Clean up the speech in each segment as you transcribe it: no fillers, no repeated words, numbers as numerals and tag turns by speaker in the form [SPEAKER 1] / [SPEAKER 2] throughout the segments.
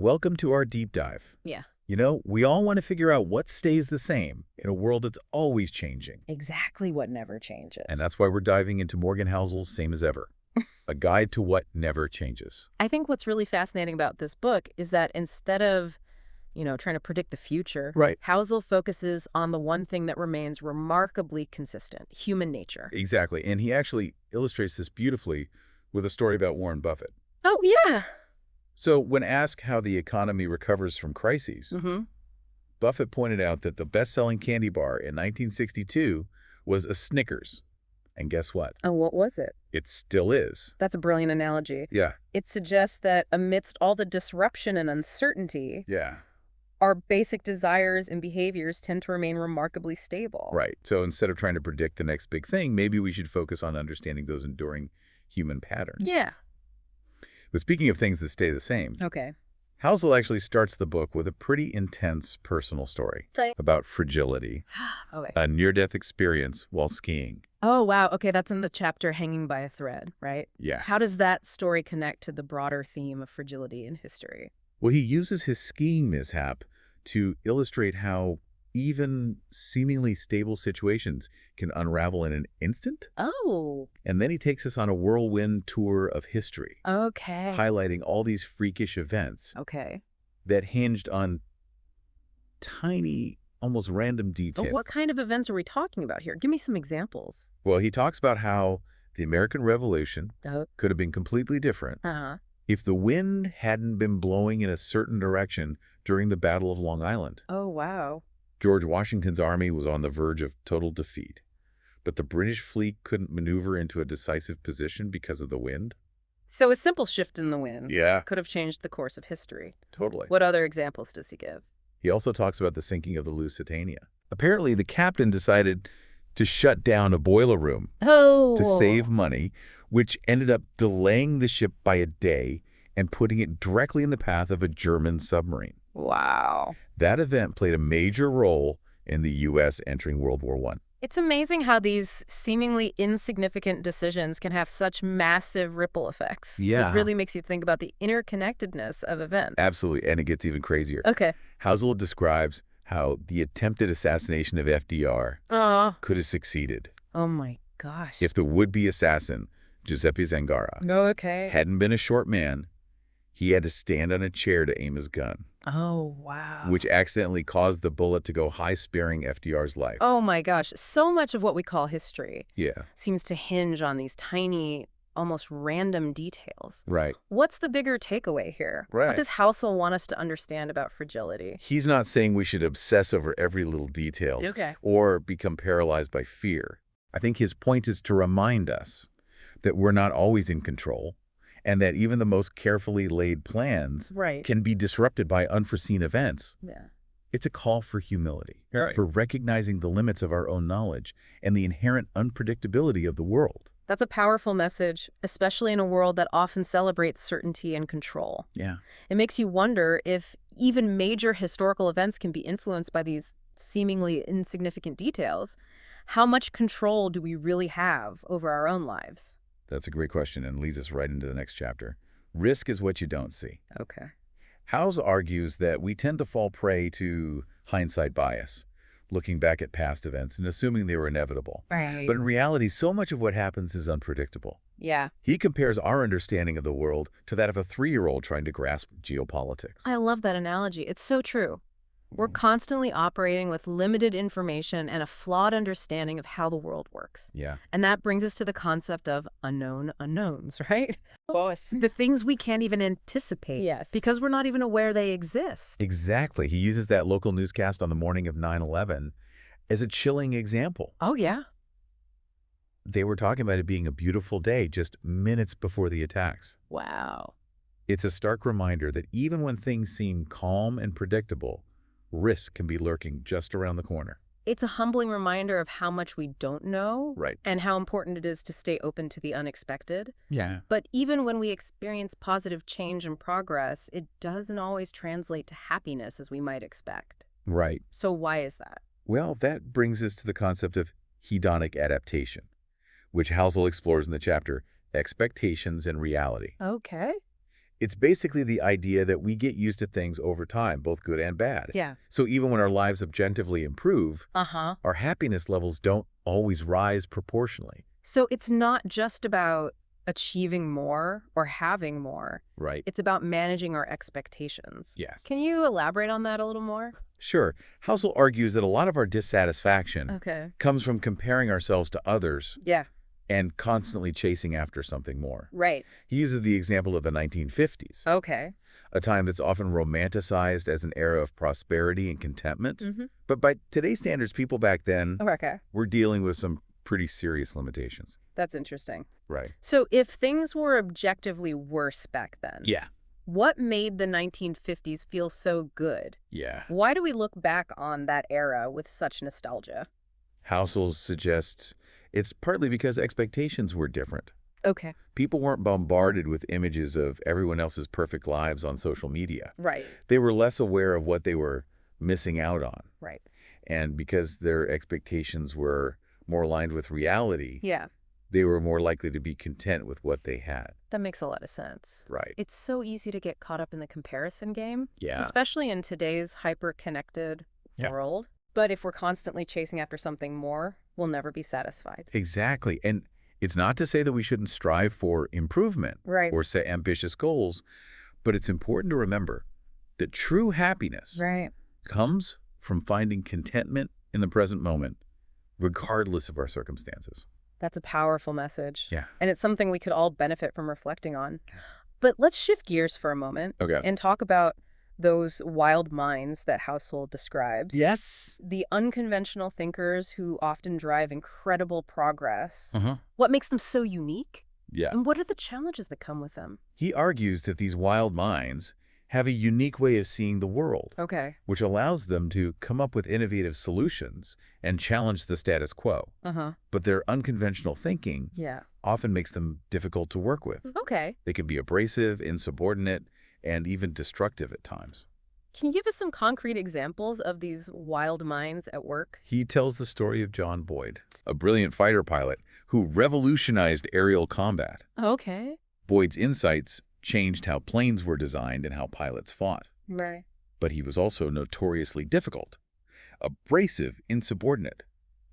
[SPEAKER 1] Welcome to our deep dive.
[SPEAKER 2] Yeah,
[SPEAKER 1] You know, we all want to figure out what stays the same in a world that's always changing.
[SPEAKER 2] exactly what never changes.
[SPEAKER 1] And that's why we're diving into Morgan Housel's Same as Ever, a guide to what never changes.
[SPEAKER 2] I think what's really fascinating about this book is that instead of, trying to predict the future,
[SPEAKER 1] Right.
[SPEAKER 2] Housel focuses on the one thing that remains remarkably consistent, human nature.
[SPEAKER 1] Exactly. And he actually illustrates this beautifully with a story about Warren Buffett.
[SPEAKER 2] Oh, yeah.
[SPEAKER 1] So when asked how the economy recovers from crises,
[SPEAKER 2] Mm-hmm.
[SPEAKER 1] Buffett pointed out that the best-selling candy bar in 1962 was a Snickers. And guess what?
[SPEAKER 2] Oh, what was it?
[SPEAKER 1] It still is.
[SPEAKER 2] That's a brilliant analogy.
[SPEAKER 1] Yeah.
[SPEAKER 2] It suggests that amidst all the disruption and uncertainty,
[SPEAKER 1] Yeah.
[SPEAKER 2] our basic desires and behaviors tend to remain remarkably stable.
[SPEAKER 1] Right. So instead of trying to predict the next big thing, maybe we should focus on understanding those enduring human patterns.
[SPEAKER 2] Yeah.
[SPEAKER 1] But speaking of things that stay the same,
[SPEAKER 2] Okay.
[SPEAKER 1] Housel actually starts the book with a pretty intense personal story about fragility,
[SPEAKER 2] Okay.
[SPEAKER 1] a near-death experience while skiing.
[SPEAKER 2] Oh, wow. Okay, that's in the chapter Hanging by a Thread, right?
[SPEAKER 1] Yes.
[SPEAKER 2] How does that story connect to the broader theme of fragility in history?
[SPEAKER 1] Well, he uses his skiing mishap to illustrate how even seemingly stable situations can unravel in an instant.
[SPEAKER 2] Oh,
[SPEAKER 1] And then he takes us on a whirlwind tour of history,
[SPEAKER 2] okay.
[SPEAKER 1] highlighting all these freakish events
[SPEAKER 2] Okay.
[SPEAKER 1] that hinged on tiny, almost random
[SPEAKER 2] But
[SPEAKER 1] details.
[SPEAKER 2] what kind of events are we talking about here? Give me some examples.
[SPEAKER 1] Well, he talks about how the American Revolution
[SPEAKER 2] Oh,
[SPEAKER 1] could have been completely different
[SPEAKER 2] uh-huh.
[SPEAKER 1] if the wind hadn't been blowing in a certain direction during the Battle of Long Island.
[SPEAKER 2] Oh, wow.
[SPEAKER 1] George Washington's army was on the verge of total defeat, but the British fleet couldn't maneuver into a decisive position because of the wind.
[SPEAKER 2] So a simple shift in the wind
[SPEAKER 1] Yeah,
[SPEAKER 2] could have changed the course of history.
[SPEAKER 1] totally.
[SPEAKER 2] What other examples does he give?
[SPEAKER 1] He also talks about the sinking of the Lusitania. Apparently, the captain decided to shut down a boiler room
[SPEAKER 2] Oh.
[SPEAKER 1] to save money, which ended up delaying the ship by a day and putting it directly in the path of a German submarine.
[SPEAKER 2] Wow.
[SPEAKER 1] That event played a major role in the U.S. entering World War I.
[SPEAKER 2] It's amazing how these seemingly insignificant decisions can have such massive ripple effects.
[SPEAKER 1] Yeah.
[SPEAKER 2] It really makes you think about the interconnectedness of events.
[SPEAKER 1] Absolutely, and it gets even crazier.
[SPEAKER 2] Okay.
[SPEAKER 1] Housel describes how the attempted assassination of FDR
[SPEAKER 2] Oh.
[SPEAKER 1] could have succeeded
[SPEAKER 2] Oh my gosh.
[SPEAKER 1] if the would-be assassin, Giuseppe Zangara,
[SPEAKER 2] Okay.
[SPEAKER 1] hadn't been a short man. He had to stand on a chair to aim his gun,
[SPEAKER 2] Oh, wow.
[SPEAKER 1] which accidentally caused the bullet to go high, sparing FDR's life.
[SPEAKER 2] Oh my gosh. So much of what we call history
[SPEAKER 1] Yeah,
[SPEAKER 2] seems to hinge on these tiny, almost random details.
[SPEAKER 1] right.
[SPEAKER 2] What's the bigger takeaway here?
[SPEAKER 1] Right.
[SPEAKER 2] What does Housel want us to understand about fragility?
[SPEAKER 1] He's not saying we should obsess over every little detail
[SPEAKER 2] Okay.
[SPEAKER 1] or become paralyzed by fear. I think his point is to remind us that we're not always in control and that even the most carefully laid plans
[SPEAKER 2] Right.
[SPEAKER 1] can be disrupted by unforeseen events.
[SPEAKER 2] Yeah.
[SPEAKER 1] It's a call for humility,
[SPEAKER 2] Right.
[SPEAKER 1] for recognizing the limits of our own knowledge and the inherent unpredictability of the world.
[SPEAKER 2] That's a powerful message, especially in a world that often celebrates certainty and control.
[SPEAKER 1] Yeah.
[SPEAKER 2] It makes you wonder if even major historical events can be influenced by these seemingly insignificant details. How much control do we really have over our own lives?
[SPEAKER 1] That's a great question and leads us right into the next chapter. Risk is what you don't see.
[SPEAKER 2] Okay.
[SPEAKER 1] Howes argues that we tend to fall prey to hindsight bias, looking back at past events and assuming they were inevitable.
[SPEAKER 2] Right.
[SPEAKER 1] But in reality, so much of what happens is unpredictable.
[SPEAKER 2] Yeah.
[SPEAKER 1] He compares our understanding of the world to that of a 3-year-old trying to grasp geopolitics.
[SPEAKER 2] I love that analogy. It's so true. We're constantly operating with limited information and a flawed understanding of how the world works.
[SPEAKER 1] Yeah.
[SPEAKER 2] And that brings us to the concept of unknown unknowns, right?
[SPEAKER 3] Boss.
[SPEAKER 2] The things we can't even anticipate.
[SPEAKER 3] Yes.
[SPEAKER 2] Because we're not even aware they exist.
[SPEAKER 1] Exactly. He uses that local newscast on the morning of 9/11 as a chilling example.
[SPEAKER 2] Oh, yeah.
[SPEAKER 1] They were talking about it being a beautiful day just minutes before the attacks.
[SPEAKER 2] Wow.
[SPEAKER 1] It's a stark reminder that even when things seem calm and predictable, risk can be lurking just around the corner.
[SPEAKER 2] It's a humbling reminder of how much we don't know
[SPEAKER 1] Right.
[SPEAKER 2] and how important it is to stay open to the unexpected.
[SPEAKER 1] Yeah.
[SPEAKER 2] But even when we experience positive change and progress, it doesn't always translate to happiness as we might expect.
[SPEAKER 1] Right.
[SPEAKER 2] So why is that?
[SPEAKER 1] Well, that brings us to the concept of hedonic adaptation, which Housel explores in the chapter Expectations and Reality.
[SPEAKER 2] Okay.
[SPEAKER 1] It's basically the idea that we get used to things over time, both good and bad.
[SPEAKER 2] Yeah.
[SPEAKER 1] So even when our lives objectively improve,
[SPEAKER 2] Uh-huh.
[SPEAKER 1] our happiness levels don't always rise proportionally.
[SPEAKER 2] So it's not just about achieving more or having more.
[SPEAKER 1] Right.
[SPEAKER 2] It's about managing our expectations.
[SPEAKER 1] Yes.
[SPEAKER 2] Can you elaborate on that a little more?
[SPEAKER 1] Sure. Housel argues that a lot of our dissatisfaction
[SPEAKER 2] Okay.
[SPEAKER 1] comes from comparing ourselves to others
[SPEAKER 2] Yeah.
[SPEAKER 1] and constantly chasing after something more.
[SPEAKER 2] Right.
[SPEAKER 1] He uses the example of the 1950s,
[SPEAKER 2] Okay.
[SPEAKER 1] a time that's often romanticized as an era of prosperity and contentment.
[SPEAKER 2] Mm-hmm.
[SPEAKER 1] But by today's standards, people back then
[SPEAKER 2] Okay.
[SPEAKER 1] were dealing with some pretty serious limitations.
[SPEAKER 2] That's interesting.
[SPEAKER 1] Right.
[SPEAKER 2] So if things were objectively worse back then,
[SPEAKER 1] Yeah.
[SPEAKER 2] what made the 1950s feel so good?
[SPEAKER 1] Yeah.
[SPEAKER 2] Why do we look back on that era with such nostalgia?
[SPEAKER 1] Housel suggests it's partly because expectations were different.
[SPEAKER 2] Okay.
[SPEAKER 1] People weren't bombarded with images of everyone else's perfect lives on social media.
[SPEAKER 2] Right.
[SPEAKER 1] They were less aware of what they were missing out on.
[SPEAKER 2] Right.
[SPEAKER 1] And because their expectations were more aligned with reality,
[SPEAKER 2] Yeah.
[SPEAKER 1] they were more likely to be content with what they had.
[SPEAKER 2] That makes a lot of sense.
[SPEAKER 1] Right.
[SPEAKER 2] It's so easy to get caught up in the comparison game,
[SPEAKER 1] Yeah.
[SPEAKER 2] especially in today's hyper-connected
[SPEAKER 1] Yeah.
[SPEAKER 2] world. But if we're constantly chasing after something more, we'll never be satisfied.
[SPEAKER 1] Exactly. And it's not to say that we shouldn't strive for improvement
[SPEAKER 2] Right.
[SPEAKER 1] or set ambitious goals, but it's important to remember that true happiness
[SPEAKER 2] Right.
[SPEAKER 1] comes from finding contentment in the present moment, regardless of our circumstances.
[SPEAKER 2] That's a powerful message.
[SPEAKER 1] Yeah.
[SPEAKER 2] And it's something we could all benefit from reflecting on. But let's shift gears for a moment
[SPEAKER 1] Okay.
[SPEAKER 2] and talk about those wild minds that Housel describes.
[SPEAKER 1] Yes.
[SPEAKER 2] The unconventional thinkers who often drive incredible progress.
[SPEAKER 1] Uh-huh.
[SPEAKER 2] What makes them so unique?
[SPEAKER 1] Yeah.
[SPEAKER 2] And what are the challenges that come with them?
[SPEAKER 1] He argues that these wild minds have a unique way of seeing the world,
[SPEAKER 2] Okay.
[SPEAKER 1] which allows them to come up with innovative solutions and challenge the status quo.
[SPEAKER 2] Uh-huh.
[SPEAKER 1] But their unconventional thinking
[SPEAKER 2] Yeah.
[SPEAKER 1] often makes them difficult to work with.
[SPEAKER 2] Okay.
[SPEAKER 1] They can be abrasive, insubordinate, and even destructive at times.
[SPEAKER 2] Can you give us some concrete examples of these wild minds at work?
[SPEAKER 1] He tells the story of John Boyd, a brilliant fighter pilot who revolutionized aerial combat.
[SPEAKER 2] Okay.
[SPEAKER 1] Boyd's insights changed how planes were designed and how pilots fought.
[SPEAKER 2] Right.
[SPEAKER 1] But he was also notoriously difficult, abrasive, insubordinate,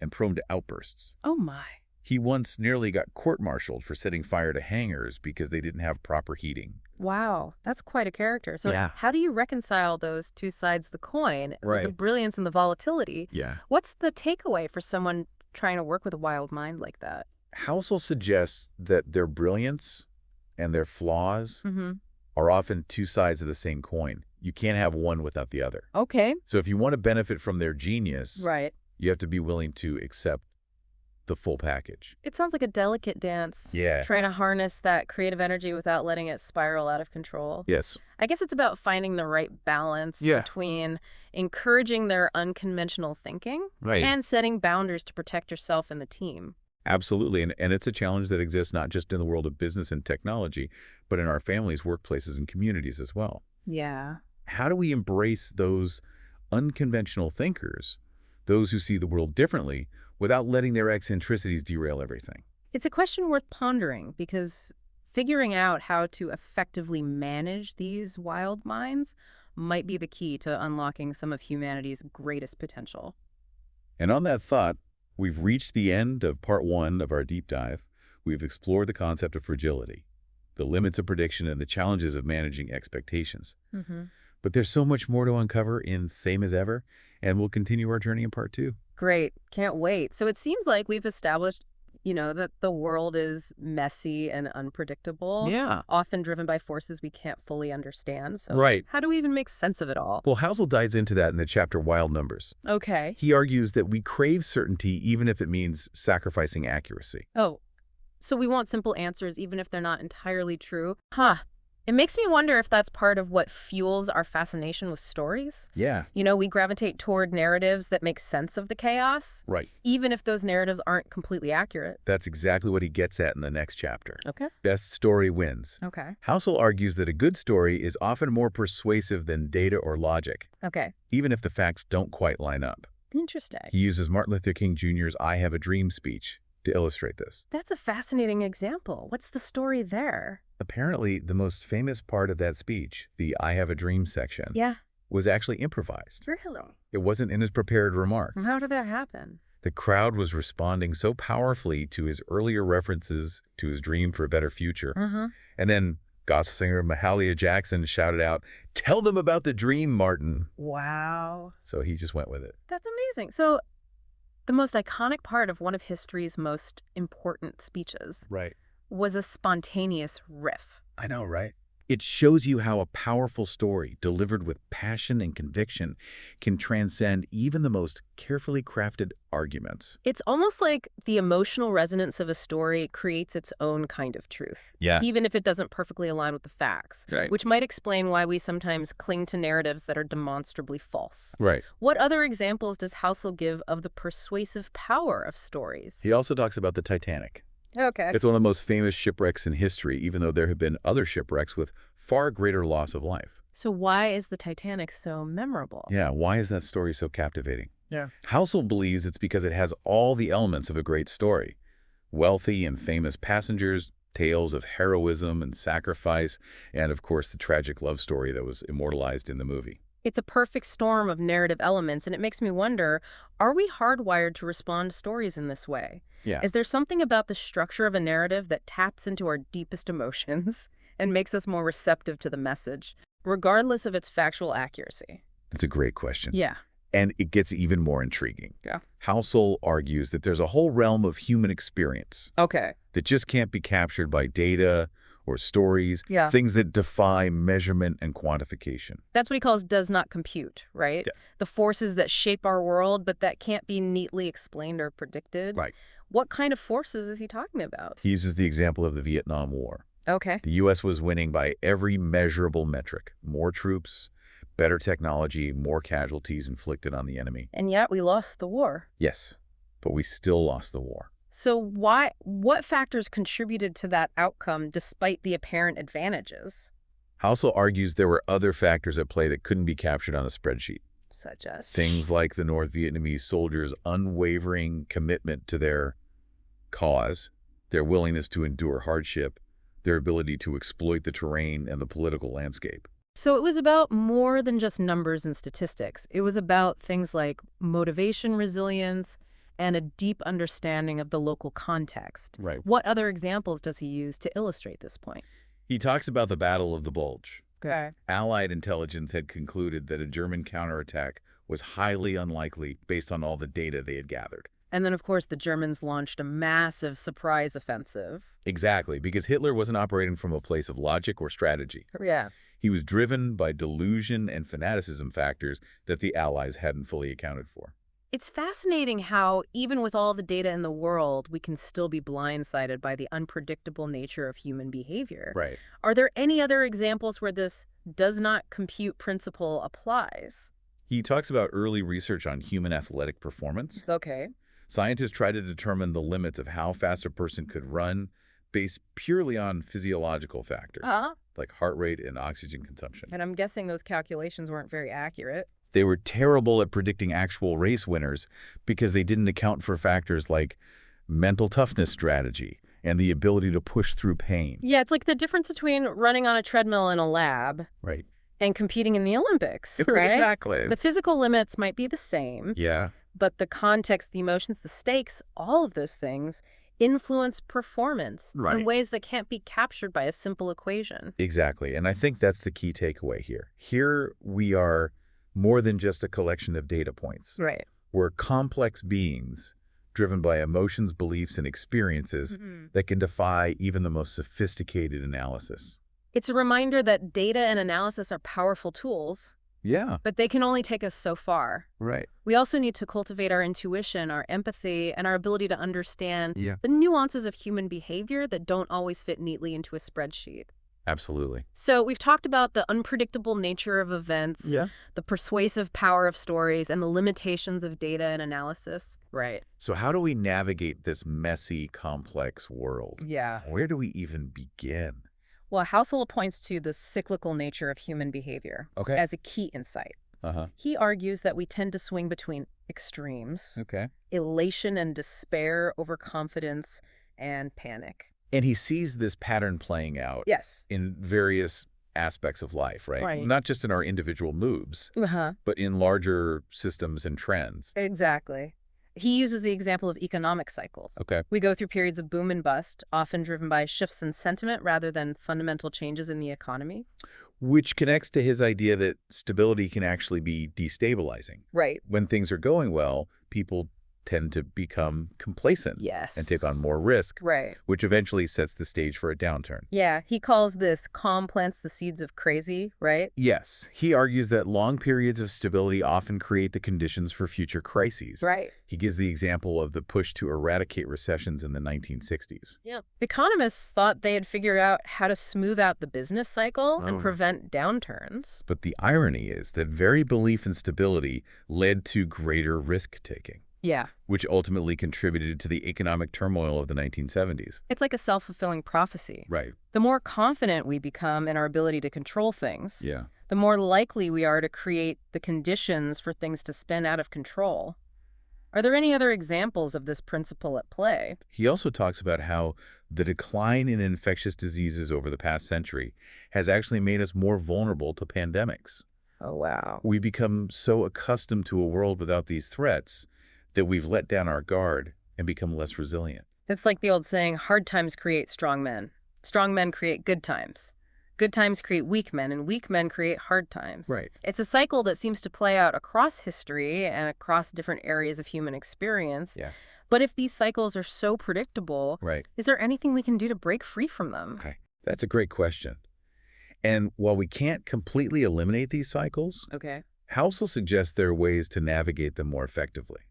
[SPEAKER 1] and prone to outbursts.
[SPEAKER 2] Oh my.
[SPEAKER 1] He once nearly got court-martialed for setting fire to hangars because they didn't have proper heating.
[SPEAKER 2] Wow, that's quite a character. So
[SPEAKER 1] Yeah.
[SPEAKER 2] how do you reconcile those two sides of the coin, the
[SPEAKER 1] Right.
[SPEAKER 2] brilliance and the volatility?
[SPEAKER 1] Yeah.
[SPEAKER 2] What's the takeaway for someone trying to work with a wild mind like that?
[SPEAKER 1] Housel suggests that their brilliance and their flaws
[SPEAKER 2] Mm-hmm.
[SPEAKER 1] are often two sides of the same coin. You can't have one without the other.
[SPEAKER 2] Okay.
[SPEAKER 1] So if you want to benefit from their genius,
[SPEAKER 2] Right.
[SPEAKER 1] you have to be willing to accept the full package.
[SPEAKER 2] It sounds like a delicate dance.
[SPEAKER 1] Yeah.
[SPEAKER 2] Trying to harness that creative energy without letting it spiral out of control.
[SPEAKER 1] Yes.
[SPEAKER 2] I guess it's about finding the right balance
[SPEAKER 1] Yeah.
[SPEAKER 2] between encouraging their unconventional thinking
[SPEAKER 1] Right.
[SPEAKER 2] and setting boundaries to protect yourself and the team.
[SPEAKER 1] Absolutely. And it's a challenge that exists not just in the world of business and technology, but in our families, workplaces, and communities as well.
[SPEAKER 2] Yeah.
[SPEAKER 1] How do we embrace those unconventional thinkers, those who see the world differently, without letting their eccentricities derail everything?
[SPEAKER 2] It's a question worth pondering because figuring out how to effectively manage these wild minds might be the key to unlocking some of humanity's greatest potential.
[SPEAKER 1] And on that thought, we've reached the end of part 1 of our deep dive. We've explored the concept of fragility, the limits of prediction, and the challenges of managing expectations.
[SPEAKER 2] Mm-hmm.
[SPEAKER 1] But there's so much more to uncover in Same as Ever, and we'll continue our journey in part 2.
[SPEAKER 2] Great. Can't wait. So it seems like we've established, that the world is messy and unpredictable.
[SPEAKER 1] Yeah.
[SPEAKER 2] Often driven by forces we can't fully understand. So
[SPEAKER 1] Right.
[SPEAKER 2] how do we even make sense of it all?
[SPEAKER 1] Well, Housel dives into that in the chapter Wild Numbers.
[SPEAKER 2] Okay.
[SPEAKER 1] He argues that we crave certainty even if it means sacrificing accuracy.
[SPEAKER 2] Oh, so we want simple answers even if they're not entirely true? Huh. It makes me wonder if that's part of what fuels our fascination with stories.
[SPEAKER 1] Yeah.
[SPEAKER 2] We gravitate toward narratives that make sense of the chaos,
[SPEAKER 1] Right.
[SPEAKER 2] even if those narratives aren't completely accurate.
[SPEAKER 1] That's exactly what he gets at in the next chapter.
[SPEAKER 2] Okay.
[SPEAKER 1] Best story wins.
[SPEAKER 2] Okay.
[SPEAKER 1] Housel argues that a good story is often more persuasive than data or logic,
[SPEAKER 2] Okay.
[SPEAKER 1] even if the facts don't quite line up.
[SPEAKER 2] Interesting.
[SPEAKER 1] He uses Martin Luther King Jr.'s I Have a Dream speech to illustrate this.
[SPEAKER 2] That's a fascinating example. What's the story there?
[SPEAKER 1] Apparently, the most famous part of that speech, the I have a dream section,
[SPEAKER 2] Yeah.
[SPEAKER 1] was actually improvised.
[SPEAKER 2] Really?
[SPEAKER 1] It wasn't in his prepared remarks.
[SPEAKER 2] How did that happen?
[SPEAKER 1] The crowd was responding so powerfully to his earlier references to his dream for a better future. And then gospel singer Mahalia Jackson shouted out, "Tell them about the dream, Martin."
[SPEAKER 2] Wow.
[SPEAKER 1] So he just went with it.
[SPEAKER 2] That's amazing. So the most iconic part of one of history's most important speeches
[SPEAKER 1] Right.
[SPEAKER 2] was a spontaneous riff.
[SPEAKER 1] I know, right? It shows you how a powerful story delivered with passion and conviction can transcend even the most carefully crafted arguments.
[SPEAKER 2] It's almost like the emotional resonance of a story creates its own kind of truth,
[SPEAKER 1] Yeah.
[SPEAKER 2] even if it doesn't perfectly align with the facts,
[SPEAKER 1] Right.
[SPEAKER 2] which might explain why we sometimes cling to narratives that are demonstrably false.
[SPEAKER 1] Right.
[SPEAKER 2] What other examples does Housel give of the persuasive power of stories?
[SPEAKER 1] He also talks about the Titanic.
[SPEAKER 2] Okay.
[SPEAKER 1] It's one of the most famous shipwrecks in history, even though there have been other shipwrecks with far greater loss of life.
[SPEAKER 2] So why is the Titanic so memorable?
[SPEAKER 1] Yeah, why is that story so captivating?
[SPEAKER 2] Yeah.
[SPEAKER 1] Housel believes it's because it has all the elements of a great story. Wealthy and famous passengers, tales of heroism and sacrifice, and of course the tragic love story that was immortalized in the movie.
[SPEAKER 2] It's a perfect storm of narrative elements, and it makes me wonder, are we hardwired to respond to stories in this way?
[SPEAKER 1] Yeah.
[SPEAKER 2] Is there something about the structure of a narrative that taps into our deepest emotions and makes us more receptive to the message, regardless of its factual accuracy?
[SPEAKER 1] It's a great question.
[SPEAKER 2] Yeah.
[SPEAKER 1] And it gets even more intriguing.
[SPEAKER 2] Yeah.
[SPEAKER 1] Housel argues that there's a whole realm of human experience
[SPEAKER 2] Okay.
[SPEAKER 1] that just can't be captured by data or stories,
[SPEAKER 2] Yeah.
[SPEAKER 1] things that defy measurement and quantification.
[SPEAKER 2] That's what he calls does not compute, right?
[SPEAKER 1] Yeah.
[SPEAKER 2] The forces that shape our world, but that can't be neatly explained or predicted.
[SPEAKER 1] Right.
[SPEAKER 2] What kind of forces is he talking about?
[SPEAKER 1] He uses the example of the Vietnam War.
[SPEAKER 2] Okay.
[SPEAKER 1] The U.S. was winning by every measurable metric. More troops, better technology, more casualties inflicted on the enemy.
[SPEAKER 2] And yet we lost the war.
[SPEAKER 1] Yes, but we still lost the war.
[SPEAKER 2] So what factors contributed to that outcome despite the apparent advantages?
[SPEAKER 1] Housel argues there were other factors at play that couldn't be captured on a spreadsheet.
[SPEAKER 2] Such as?
[SPEAKER 1] Things like the North Vietnamese soldiers' unwavering commitment to their cause, their willingness to endure hardship, their ability to exploit the terrain and the political landscape.
[SPEAKER 2] So it was about more than just numbers and statistics. It was about things like motivation, resilience, and a deep understanding of the local context.
[SPEAKER 1] Right.
[SPEAKER 2] What other examples does he use to illustrate this point?
[SPEAKER 1] He talks about the Battle of the Bulge.
[SPEAKER 2] Okay.
[SPEAKER 1] Allied intelligence had concluded that a German counterattack was highly unlikely based on all the data they had gathered.
[SPEAKER 2] And then, of course, the Germans launched a massive surprise offensive.
[SPEAKER 1] Exactly, because Hitler wasn't operating from a place of logic or strategy.
[SPEAKER 2] Yeah.
[SPEAKER 1] He was driven by delusion and fanaticism factors that the Allies hadn't fully accounted for.
[SPEAKER 2] It's fascinating how, even with all the data in the world, we can still be blindsided by the unpredictable nature of human behavior.
[SPEAKER 1] Right.
[SPEAKER 2] Are there any other examples where this does not compute principle applies?
[SPEAKER 1] He talks about early research on human athletic performance.
[SPEAKER 2] Okay.
[SPEAKER 1] Scientists try to determine the limits of how fast a person could run based purely on physiological factors, like heart rate and oxygen consumption.
[SPEAKER 2] And I'm guessing those calculations weren't very accurate.
[SPEAKER 1] They were terrible at predicting actual race winners because they didn't account for factors like mental toughness strategy and the ability to push through pain.
[SPEAKER 2] Yeah, it's like the difference between running on a treadmill in a lab
[SPEAKER 1] Right.
[SPEAKER 2] and competing in the Olympics, right?
[SPEAKER 1] Exactly.
[SPEAKER 2] The physical limits might be the same,
[SPEAKER 1] Yeah.
[SPEAKER 2] but the context, the emotions, the stakes, all of those things influence performance
[SPEAKER 1] Right.
[SPEAKER 2] in ways that can't be captured by a simple equation.
[SPEAKER 1] Exactly. And I think that's the key takeaway here. Here we are more than just a collection of data points.
[SPEAKER 2] Right.
[SPEAKER 1] We're complex beings driven by emotions, beliefs, and experiences that can defy even the most sophisticated analysis.
[SPEAKER 2] It's a reminder that data and analysis are powerful tools,
[SPEAKER 1] Yeah.
[SPEAKER 2] but they can only take us so far.
[SPEAKER 1] Right.
[SPEAKER 2] We also need to cultivate our intuition, our empathy, and our ability to understand
[SPEAKER 1] Yeah.
[SPEAKER 2] the nuances of human behavior that don't always fit neatly into a spreadsheet.
[SPEAKER 1] Absolutely.
[SPEAKER 2] So we've talked about the unpredictable nature of events, the persuasive power of stories, and the limitations of data and analysis. Right.
[SPEAKER 1] So how do we navigate this messy, complex world?
[SPEAKER 2] Yeah.
[SPEAKER 1] Where do we even begin?
[SPEAKER 2] Well, Housel points to the cyclical nature of human behavior
[SPEAKER 1] Okay.
[SPEAKER 2] as a key insight.
[SPEAKER 1] Uh-huh.
[SPEAKER 2] He argues that we tend to swing between extremes,
[SPEAKER 1] Okay.
[SPEAKER 2] elation and despair, overconfidence, and panic.
[SPEAKER 1] And he sees this pattern playing out
[SPEAKER 2] Yes.
[SPEAKER 1] in various aspects of life, right?
[SPEAKER 2] Right.
[SPEAKER 1] Not just in our individual moods,
[SPEAKER 2] Uh-huh.
[SPEAKER 1] but in larger systems and trends.
[SPEAKER 2] Exactly. He uses the example of economic cycles.
[SPEAKER 1] Okay.
[SPEAKER 2] We go through periods of boom and bust, often driven by shifts in sentiment rather than fundamental changes in the economy.
[SPEAKER 1] Which connects to his idea that stability can actually be destabilizing.
[SPEAKER 2] Right.
[SPEAKER 1] When things are going well, people tend to become complacent and take on
[SPEAKER 2] Yes.
[SPEAKER 1] more risk,
[SPEAKER 2] Right.
[SPEAKER 1] which eventually sets the stage for a downturn.
[SPEAKER 2] Yeah, he calls this calm plants the seeds of crazy, right?
[SPEAKER 1] Yes, he argues that long periods of stability often create the conditions for future crises.
[SPEAKER 2] Right.
[SPEAKER 1] He gives the example of the push to eradicate recessions in the 1960s.
[SPEAKER 2] Yeah. Economists thought they had figured out how to smooth out the business cycle and
[SPEAKER 1] Oh.
[SPEAKER 2] prevent downturns.
[SPEAKER 1] But the irony is that very belief in stability led to greater risk-taking,
[SPEAKER 2] Yeah.
[SPEAKER 1] which ultimately contributed to the economic turmoil of the 1970s.
[SPEAKER 2] It's like a self-fulfilling prophecy.
[SPEAKER 1] Right.
[SPEAKER 2] The more confident we become in our ability to control things,
[SPEAKER 1] Yeah.
[SPEAKER 2] the more likely we are to create the conditions for things to spin out of control. Are there any other examples of this principle at play?
[SPEAKER 1] He also talks about how the decline in infectious diseases over the past century has actually made us more vulnerable to pandemics.
[SPEAKER 2] Oh, wow.
[SPEAKER 1] We've become so accustomed to a world without these threats that we've let down our guard and become less resilient.
[SPEAKER 2] It's like the old saying, hard times create strong men. Strong men create good times. Good times create weak men, and weak men create hard times.
[SPEAKER 1] Right.
[SPEAKER 2] It's a cycle that seems to play out across history and across different areas of human experience.
[SPEAKER 1] Yeah.
[SPEAKER 2] But if these cycles are so predictable,
[SPEAKER 1] Right.
[SPEAKER 2] is there anything we can do to break free from them?
[SPEAKER 1] Okay. That's a great question. And while we can't completely eliminate these cycles,
[SPEAKER 2] Okay.
[SPEAKER 1] Housel suggests there are ways to navigate them more effectively.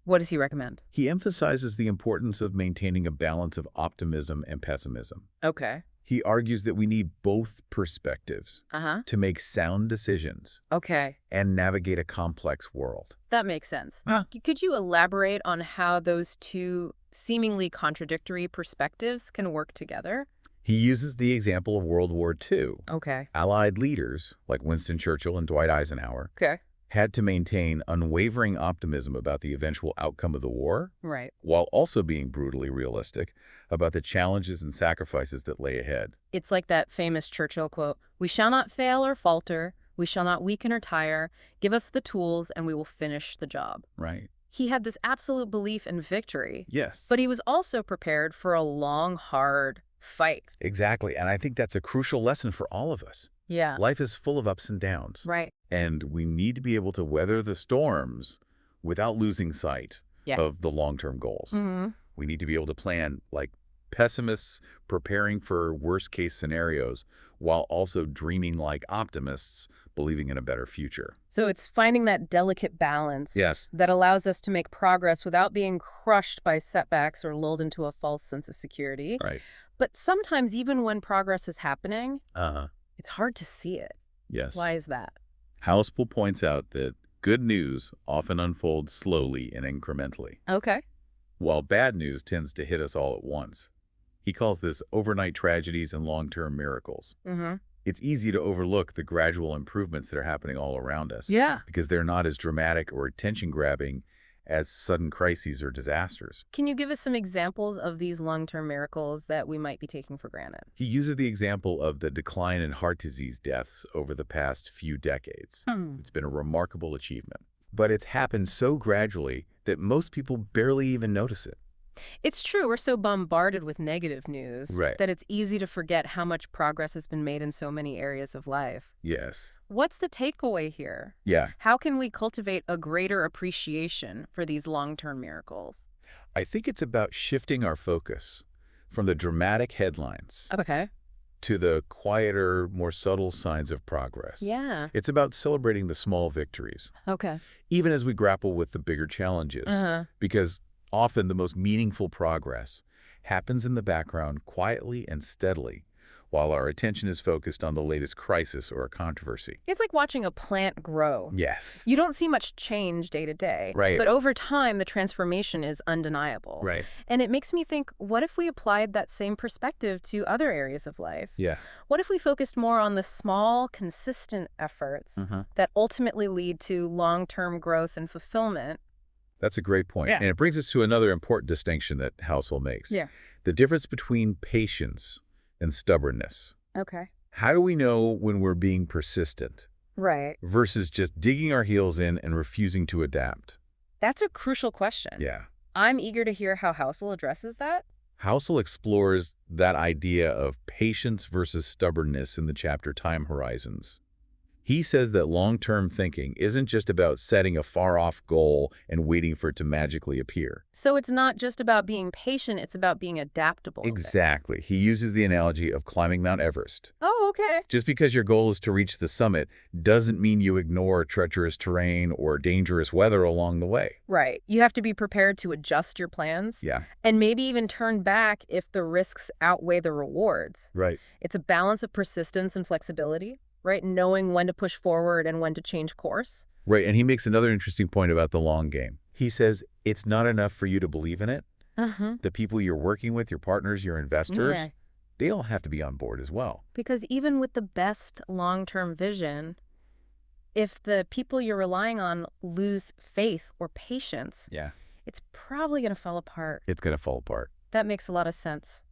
[SPEAKER 2] What does he recommend?
[SPEAKER 1] He emphasizes the importance of maintaining a balance of optimism and pessimism.
[SPEAKER 2] Okay.
[SPEAKER 1] He argues that we need both perspectives
[SPEAKER 2] Uh-huh.
[SPEAKER 1] to make sound decisions
[SPEAKER 2] Okay.
[SPEAKER 1] and navigate a complex world.
[SPEAKER 2] That makes sense.
[SPEAKER 1] Ah.
[SPEAKER 2] Could you elaborate on how those two seemingly contradictory perspectives can work together?
[SPEAKER 1] He uses the example of World War II.
[SPEAKER 2] Okay.
[SPEAKER 1] Allied leaders, like Winston Churchill and Dwight Eisenhower,
[SPEAKER 2] Okay.
[SPEAKER 1] had to maintain unwavering optimism about the eventual outcome of the war,
[SPEAKER 2] Right.
[SPEAKER 1] while also being brutally realistic about the challenges and sacrifices that lay ahead.
[SPEAKER 2] It's like that famous Churchill quote, "We shall not fail or falter. We shall not weaken or tire. Give us the tools and we will finish the job."
[SPEAKER 1] Right.
[SPEAKER 2] He had this absolute belief in victory,
[SPEAKER 1] Yes.
[SPEAKER 2] but he was also prepared for a long, hard fight.
[SPEAKER 1] Exactly. And I think that's a crucial lesson for all of us.
[SPEAKER 2] Yeah.
[SPEAKER 1] Life is full of ups and downs.
[SPEAKER 2] Right.
[SPEAKER 1] And we need to be able to weather the storms without losing sight
[SPEAKER 2] Yeah.
[SPEAKER 1] of the long-term goals.
[SPEAKER 2] Mm-hmm.
[SPEAKER 1] We need to be able to plan like pessimists preparing for worst-case scenarios while also dreaming like optimists, believing in a better future.
[SPEAKER 2] So it's finding that delicate balance
[SPEAKER 1] Yes.
[SPEAKER 2] that allows us to make progress without being crushed by setbacks or lulled into a false sense of security.
[SPEAKER 1] Right.
[SPEAKER 2] But sometimes even when progress is happening,
[SPEAKER 1] Uh-huh.
[SPEAKER 2] it's hard to see it.
[SPEAKER 1] Yes.
[SPEAKER 2] Why is that?
[SPEAKER 1] Housel points out that good news often unfolds slowly and incrementally,
[SPEAKER 2] Okay.
[SPEAKER 1] while bad news tends to hit us all at once. He calls this overnight tragedies and long-term miracles.
[SPEAKER 2] Mm-hmm.
[SPEAKER 1] It's easy to overlook the gradual improvements that are happening all around us
[SPEAKER 2] Yeah.
[SPEAKER 1] because they're not as dramatic or attention-grabbing as sudden crises or disasters.
[SPEAKER 2] Can you give us some examples of these long-term miracles that we might be taking for granted?
[SPEAKER 1] He uses the example of the decline in heart disease deaths over the past few decades. It's been a remarkable achievement, but it's happened so gradually that most people barely even notice it.
[SPEAKER 2] It's true, we're so bombarded with negative news
[SPEAKER 1] Right.
[SPEAKER 2] that it's easy to forget how much progress has been made in so many areas of life.
[SPEAKER 1] Yes.
[SPEAKER 2] What's the takeaway here?
[SPEAKER 1] Yeah.
[SPEAKER 2] How can we cultivate a greater appreciation for these long-term miracles?
[SPEAKER 1] I think it's about shifting our focus from the dramatic headlines
[SPEAKER 2] Okay.
[SPEAKER 1] to the quieter, more subtle signs of progress.
[SPEAKER 2] Yeah.
[SPEAKER 1] It's about celebrating the small victories,
[SPEAKER 2] Okay.
[SPEAKER 1] even as we grapple with the bigger challenges, because often the most meaningful progress happens in the background quietly and steadily, while our attention is focused on the latest crisis or a controversy.
[SPEAKER 2] It's like watching a plant grow.
[SPEAKER 1] Yes.
[SPEAKER 2] You don't see much change day to day,
[SPEAKER 1] Right.
[SPEAKER 2] but over time, the transformation is undeniable.
[SPEAKER 1] Right.
[SPEAKER 2] And it makes me think, what if we applied that same perspective to other areas of life?
[SPEAKER 1] Yeah.
[SPEAKER 2] What if we focused more on the small, consistent efforts that ultimately lead to long-term growth and fulfillment,
[SPEAKER 1] That's a great point.
[SPEAKER 2] Yeah.
[SPEAKER 1] And it brings us to another important distinction that Housel makes.
[SPEAKER 2] Yeah.
[SPEAKER 1] The difference between patience and stubbornness.
[SPEAKER 2] Okay.
[SPEAKER 1] How do we know when we're being persistent
[SPEAKER 2] Right.
[SPEAKER 1] versus just digging our heels in and refusing to adapt?
[SPEAKER 2] That's a crucial question.
[SPEAKER 1] Yeah.
[SPEAKER 2] I'm eager to hear how Housel addresses that.
[SPEAKER 1] Housel explores that idea of patience versus stubbornness in the chapter Time Horizons. He says that long-term thinking isn't just about setting a far-off goal and waiting for it to magically appear.
[SPEAKER 2] So it's not just about being patient, it's about being adaptable.
[SPEAKER 1] Exactly. He uses the analogy of climbing Mount Everest.
[SPEAKER 2] Oh, okay.
[SPEAKER 1] Just because your goal is to reach the summit doesn't mean you ignore treacherous terrain or dangerous weather along the way.
[SPEAKER 2] Right. You have to be prepared to adjust your plans
[SPEAKER 1] Yeah,
[SPEAKER 2] and maybe even turn back if the risks outweigh the rewards.
[SPEAKER 1] right.
[SPEAKER 2] It's a balance of persistence and flexibility, right? Knowing when to push forward and when to change course.
[SPEAKER 1] Right, and he makes another interesting point about the long game. He says it's not enough for you to believe in it.
[SPEAKER 2] Uh-huh.
[SPEAKER 1] The people you're working with, your partners, your investors,
[SPEAKER 2] Yeah.
[SPEAKER 1] they all have to be on board as well.
[SPEAKER 2] Because even with the best long-term vision, if the people you're relying on lose faith or patience,
[SPEAKER 1] Yeah.
[SPEAKER 2] it's probably going to fall apart.
[SPEAKER 1] It's going to fall apart.
[SPEAKER 2] That makes a lot of sense.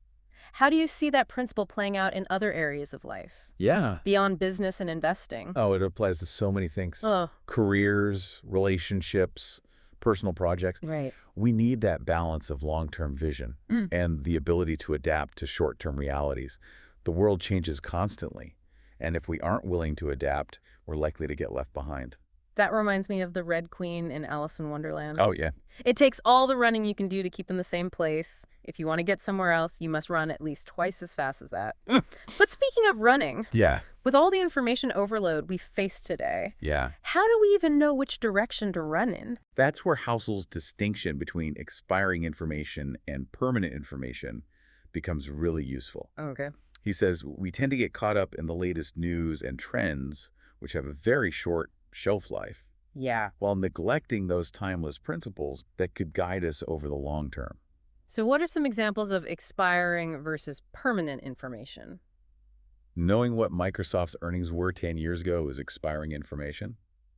[SPEAKER 2] How do you see that principle playing out in other areas of life,
[SPEAKER 1] Yeah.
[SPEAKER 2] beyond business and investing?
[SPEAKER 1] Oh, it applies to so many things.
[SPEAKER 2] Oh,
[SPEAKER 1] Careers, relationships, personal projects.
[SPEAKER 2] right.
[SPEAKER 1] We need that balance of long-term vision
[SPEAKER 2] Mm.
[SPEAKER 1] and the ability to adapt to short-term realities. The world changes constantly, and if we aren't willing to adapt, we're likely to get left behind.
[SPEAKER 2] That reminds me of the Red Queen in Alice in Wonderland.
[SPEAKER 1] Oh, yeah.
[SPEAKER 2] It takes all the running you can do to keep in the same place. If you want to get somewhere else, you must run at least twice as fast as that. But speaking of running,
[SPEAKER 1] Yeah.
[SPEAKER 2] with all the information overload we face today,
[SPEAKER 1] Yeah.
[SPEAKER 2] how do we even know which direction to run in?
[SPEAKER 1] That's where Housel's distinction between expiring information and permanent information becomes really useful.
[SPEAKER 2] Okay.
[SPEAKER 1] He says we tend to get caught up in the latest news and trends, which have a very short shelf life,
[SPEAKER 2] Yeah.
[SPEAKER 1] while neglecting those timeless principles that could guide us over the long term.
[SPEAKER 2] So what are some examples of expiring versus permanent information?
[SPEAKER 1] Knowing what Microsoft's earnings were 10 years ago is expiring information.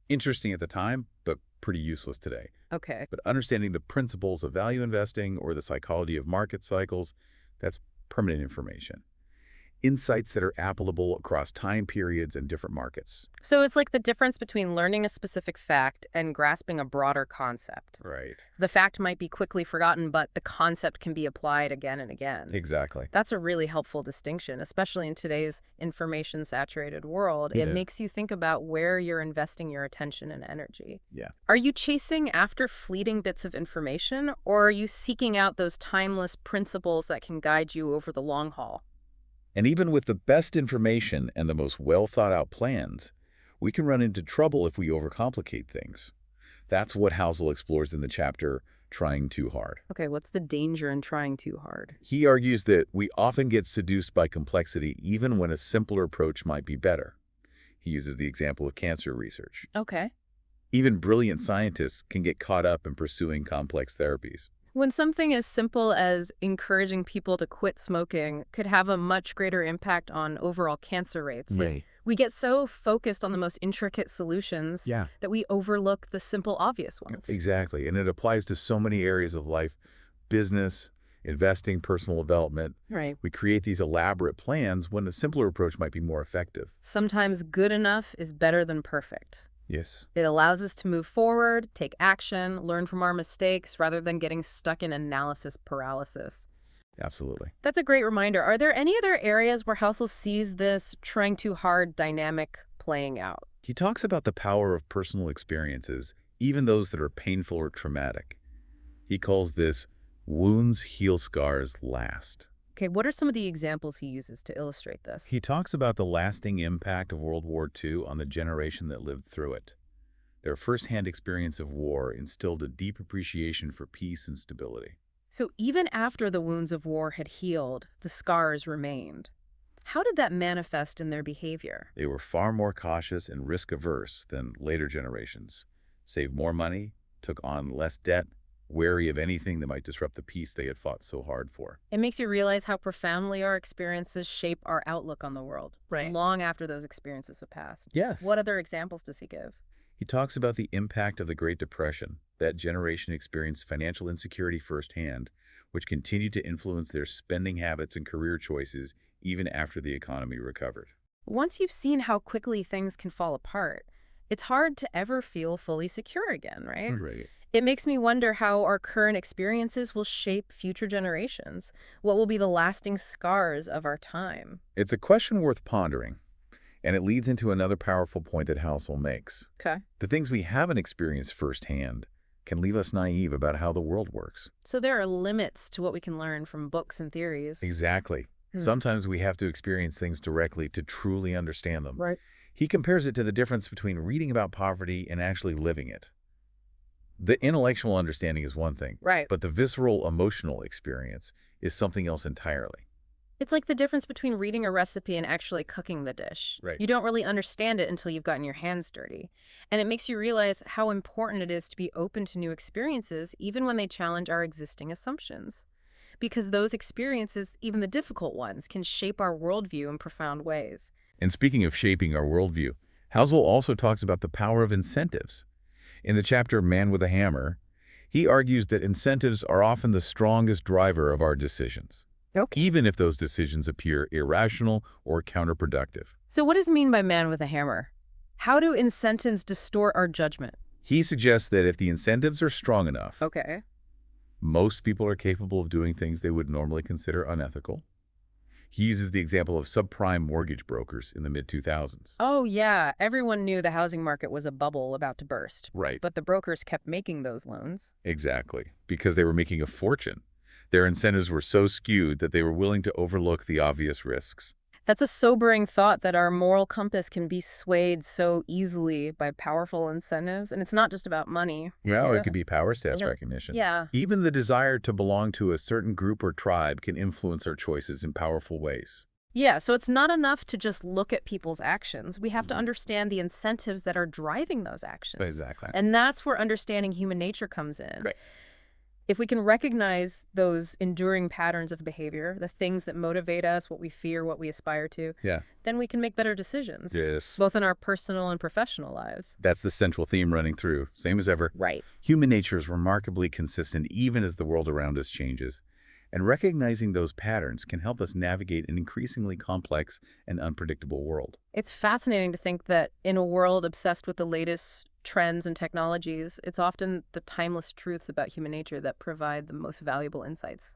[SPEAKER 1] Interesting at the time, but pretty useless today.
[SPEAKER 2] Okay.
[SPEAKER 1] But understanding the principles of value investing or the psychology of market cycles, that's permanent information. Insights that are applicable across time periods and different markets.
[SPEAKER 2] So it's like the difference between learning a specific fact and grasping a broader concept.
[SPEAKER 1] Right.
[SPEAKER 2] The fact might be quickly forgotten, but the concept can be applied again and again.
[SPEAKER 1] Exactly.
[SPEAKER 2] That's a really helpful distinction, especially in today's information-saturated world. It
[SPEAKER 1] Yeah.
[SPEAKER 2] makes you think about where you're investing your attention and energy.
[SPEAKER 1] Yeah.
[SPEAKER 2] Are you chasing after fleeting bits of information, or are you seeking out those timeless principles that can guide you over the long haul?
[SPEAKER 1] And even with the best information and the most well-thought-out plans, we can run into trouble if we overcomplicate things. That's what Housel explores in the chapter, Trying Too Hard.
[SPEAKER 2] Okay, what's the danger in trying too hard?
[SPEAKER 1] He argues that we often get seduced by complexity even when a simpler approach might be better. He uses the example of cancer research.
[SPEAKER 2] Okay.
[SPEAKER 1] Even brilliant scientists can get caught up in pursuing complex therapies.
[SPEAKER 2] When something as simple as encouraging people to quit smoking could have a much greater impact on overall cancer rates, we get so focused on the most intricate solutions
[SPEAKER 1] Yeah.
[SPEAKER 2] that we overlook the simple, obvious ones.
[SPEAKER 1] Exactly. And it applies to so many areas of life: business, investing, personal development.
[SPEAKER 2] Right.
[SPEAKER 1] We create these elaborate plans when a simpler approach might be more effective.
[SPEAKER 2] Sometimes good enough is better than perfect.
[SPEAKER 1] Yes.
[SPEAKER 2] It allows us to move forward, take action, learn from our mistakes, rather than getting stuck in analysis paralysis.
[SPEAKER 1] Absolutely.
[SPEAKER 2] That's a great reminder. Are there any other areas where Housel sees this trying too hard dynamic playing out?
[SPEAKER 1] He talks about the power of personal experiences, even those that are painful or traumatic. He calls this wounds heal, scars last.
[SPEAKER 2] Okay, what are some of the examples he uses to illustrate this?
[SPEAKER 1] He talks about the lasting impact of World War II on the generation that lived through it. Their firsthand experience of war instilled a deep appreciation for peace and stability.
[SPEAKER 2] So even after the wounds of war had healed, the scars remained. How did that manifest in their behavior?
[SPEAKER 1] They were far more cautious and risk-averse than later generations, saved more money, took on less debt, wary of anything that might disrupt the peace they had fought so hard for.
[SPEAKER 2] It makes you realize how profoundly our experiences shape our outlook on the world,
[SPEAKER 1] Right.
[SPEAKER 2] long after those experiences have passed.
[SPEAKER 1] Yes.
[SPEAKER 2] What other examples does he give?
[SPEAKER 1] He talks about the impact of the Great Depression. That generation experienced financial insecurity firsthand, which continued to influence their spending habits and career choices even after the economy recovered.
[SPEAKER 2] Once you've seen how quickly things can fall apart, it's hard to ever feel fully secure again, right?
[SPEAKER 1] Right.
[SPEAKER 2] It makes me wonder how our current experiences will shape future generations. What will be the lasting scars of our time?
[SPEAKER 1] It's a question worth pondering, and it leads into another powerful point that Housel makes.
[SPEAKER 2] Okay.
[SPEAKER 1] The things we haven't experienced firsthand can leave us naive about how the world works.
[SPEAKER 2] So there are limits to what we can learn from books and theories.
[SPEAKER 1] Exactly.
[SPEAKER 2] Hmm.
[SPEAKER 1] Sometimes we have to experience things directly to truly understand them.
[SPEAKER 2] Right.
[SPEAKER 1] He compares it to the difference between reading about poverty and actually living it. The intellectual understanding is one thing,
[SPEAKER 2] Right.
[SPEAKER 1] but the visceral emotional experience is something else entirely.
[SPEAKER 2] It's like the difference between reading a recipe and actually cooking the dish.
[SPEAKER 1] Right.
[SPEAKER 2] You don't really understand it until you've gotten your hands dirty. And it makes you realize how important it is to be open to new experiences, even when they challenge our existing assumptions. Because those experiences, even the difficult ones, can shape our worldview in profound ways.
[SPEAKER 1] And speaking of shaping our worldview, Housel also talks about the power of incentives. In the chapter Man with a Hammer, he argues that incentives are often the strongest driver of our decisions,
[SPEAKER 2] Okay.
[SPEAKER 1] even if those decisions appear irrational or counterproductive.
[SPEAKER 2] So what does he mean by man with a hammer? How do incentives distort our judgment?
[SPEAKER 1] He suggests that if the incentives are strong enough,
[SPEAKER 2] Okay.
[SPEAKER 1] most people are capable of doing things they would normally consider unethical. He uses the example of subprime mortgage brokers in the mid-2000s.
[SPEAKER 2] Oh, yeah. Everyone knew the housing market was a bubble about to burst.
[SPEAKER 1] Right.
[SPEAKER 2] But the brokers kept making those loans.
[SPEAKER 1] Exactly. Because they were making a fortune. Their incentives were so skewed that they were willing to overlook the obvious risks.
[SPEAKER 2] That's a sobering thought that our moral compass can be swayed so easily by powerful incentives. And it's not just about money.
[SPEAKER 1] Well,
[SPEAKER 2] Yeah.
[SPEAKER 1] it could be power status
[SPEAKER 2] Yeah.
[SPEAKER 1] recognition.
[SPEAKER 2] Yeah.
[SPEAKER 1] Even the desire to belong to a certain group or tribe can influence our choices in powerful ways.
[SPEAKER 2] Yeah, so it's not enough to just look at people's actions. We have to
[SPEAKER 1] Mhm.
[SPEAKER 2] understand the incentives that are driving those actions.
[SPEAKER 1] Exactly.
[SPEAKER 2] And that's where understanding human nature comes in.
[SPEAKER 1] Great.
[SPEAKER 2] If we can recognize those enduring patterns of behavior, the things that motivate us, what we fear, what we aspire to,
[SPEAKER 1] Yeah.
[SPEAKER 2] then we can make better decisions,
[SPEAKER 1] Yes.
[SPEAKER 2] both in our personal and professional lives.
[SPEAKER 1] That's the central theme running through. Same as ever.
[SPEAKER 2] Right.
[SPEAKER 1] Human nature is remarkably consistent even as the world around us changes. And recognizing those patterns can help us navigate an increasingly complex and unpredictable world.
[SPEAKER 2] It's fascinating to think that in a world obsessed with the latest trends and technologies, it's often the timeless truths about human nature that provide the most valuable insights.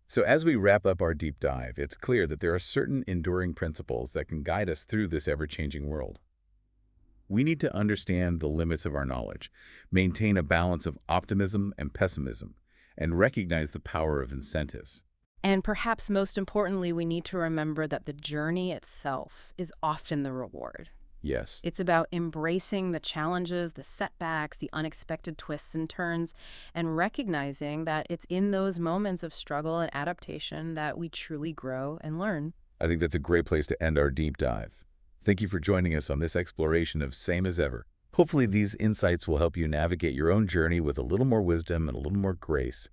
[SPEAKER 1] So as we wrap up our deep dive, it's clear that there are certain enduring principles that can guide us through this ever-changing world. We need to understand the limits of our knowledge, maintain a balance of optimism and pessimism, and recognize the power of incentives.
[SPEAKER 2] And perhaps most importantly, we need to remember that the journey itself is often the reward.
[SPEAKER 1] Yes.
[SPEAKER 2] It's about embracing the challenges, the setbacks, the unexpected twists and turns, and recognizing that it's in those moments of struggle and adaptation that we truly grow and learn.
[SPEAKER 1] I think that's a great place to end our deep dive. Thank you for joining us on this exploration of Same as Ever. Hopefully these insights will help you navigate your own journey with a little more wisdom and a little more grace